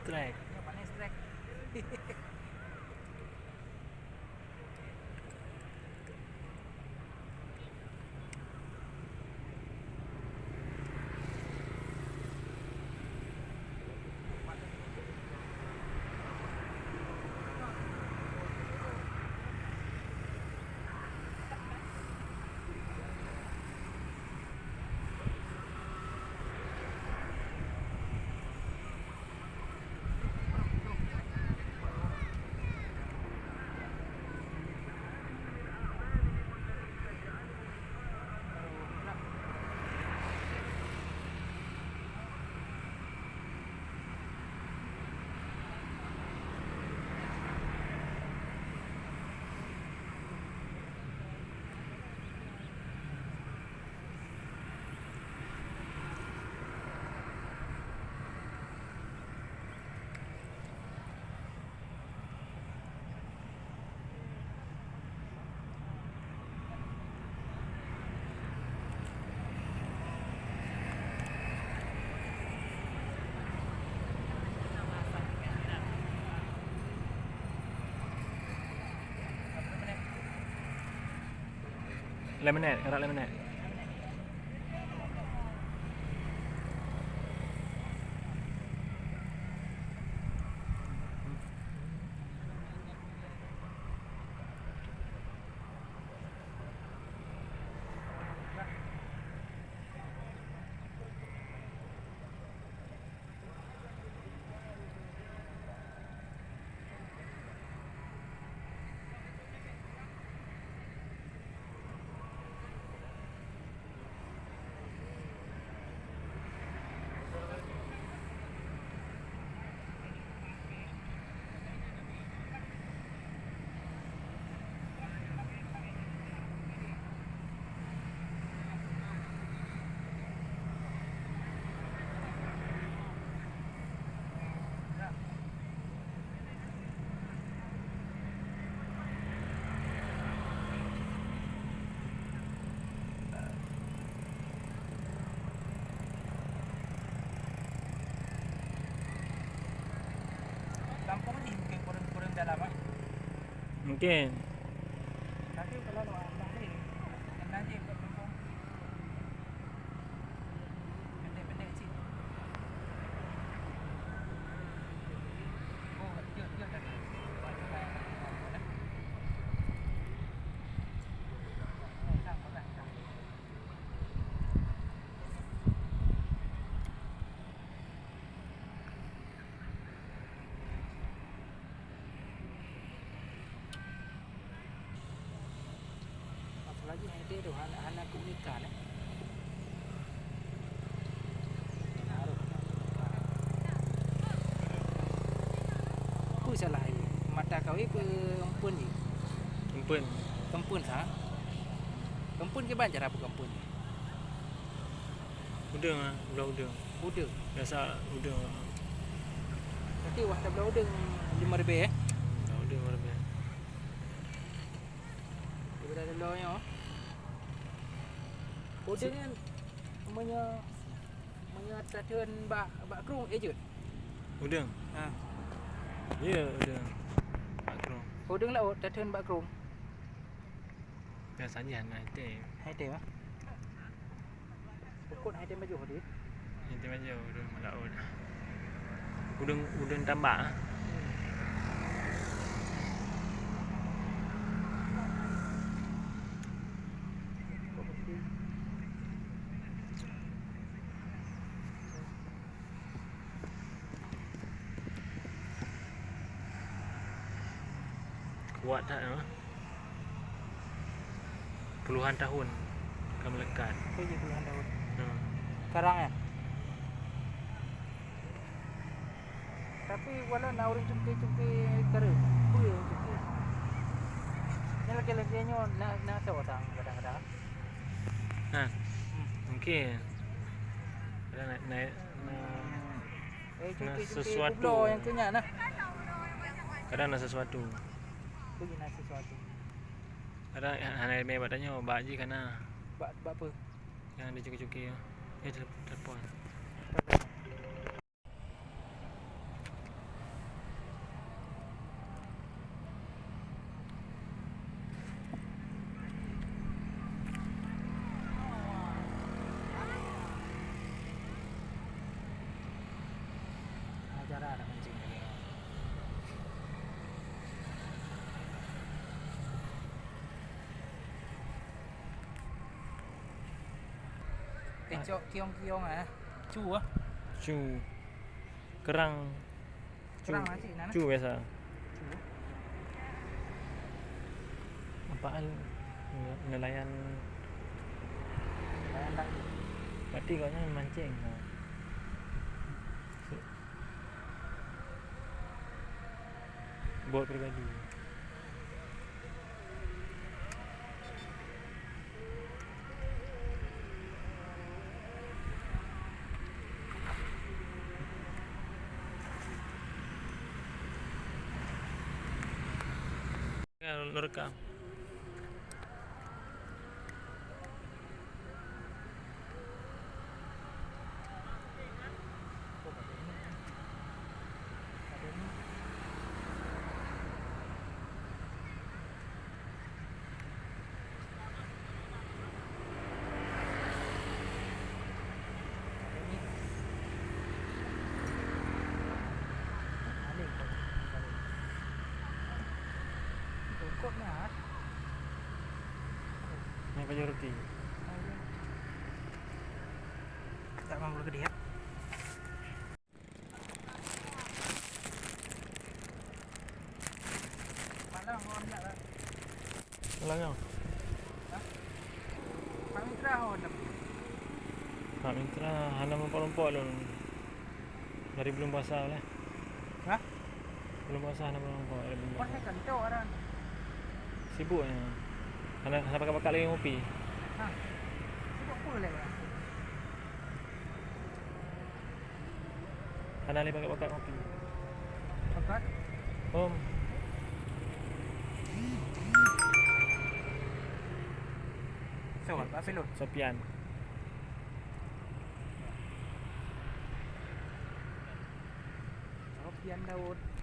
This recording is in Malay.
strike. Ya, paling strike. Lemonade, harap lemonade. Kampung ni mungkin kurang dalam ah. Mungkin. Tapi kalau nak ni, kena je kat kampung. Pendek-pendek cik. Oh, dia tadi. Lagi yang dia tu anak komunikan Apa salah dia? Mata kau apa empun ni? Empun. Kempun sah? Kempun ke banjar apa kempun ni? Udang ah, belah udang. Udang. Biasa udang. Nanti wah dah belah udang 5,000 Belah udang lebih. Daripada delanya. Udang kan namanya tatuan bak kerung ejut. Udang. Ha. Ya, udang. Makrong. Udang lah tatuan bak kerung. Biasanya anak itu. Hai tem ah. Pokok hai tem baju dia. Itu aja udang laut. Udang tambak ah. Kuat tak ah? Puluhan tahun akan melekat. Kau je puluhan tahun. Hmm. Sekarang ya. Tapi walau nak orang cungki kera. Apa yang cungki? Ni lagi-laginya nak tahu orang kadang-kadang. Ha. Mungkin. Ada naik Cungki sesuatu. kublo yang kenyang nah. Kadang nak sesuatu. Pergi nak sesuatu. Kadang hanai me badannya baji kana Bak apa? yang dicuki-cuki. Telefon. kiong ah. Cu ah. Cu. Kerang. Cu. Kerang nasi nana. Cu biasa. Cu. Apaan nelayan Nelayan lagi. berarti kau jangan mancing. Ha. Bot pribadi. Lu rekam. Cukup ni ah. Yang baju roti. Tak mampu gede ya. Mana orang nak lah. Ulang. Kami terah orang. Nak minta hana mempompok lu. Dari belum puasa lah. Hah? Belum puasa hana mempompok. Kau saya kentok orang. Sibuknya. Hana pakai lagi ngopi. Ha. Sibuk apa lagi? Hana lagi pakai ngopi. Pakat. Om. So, apa film? Sopian. Sofian Daud.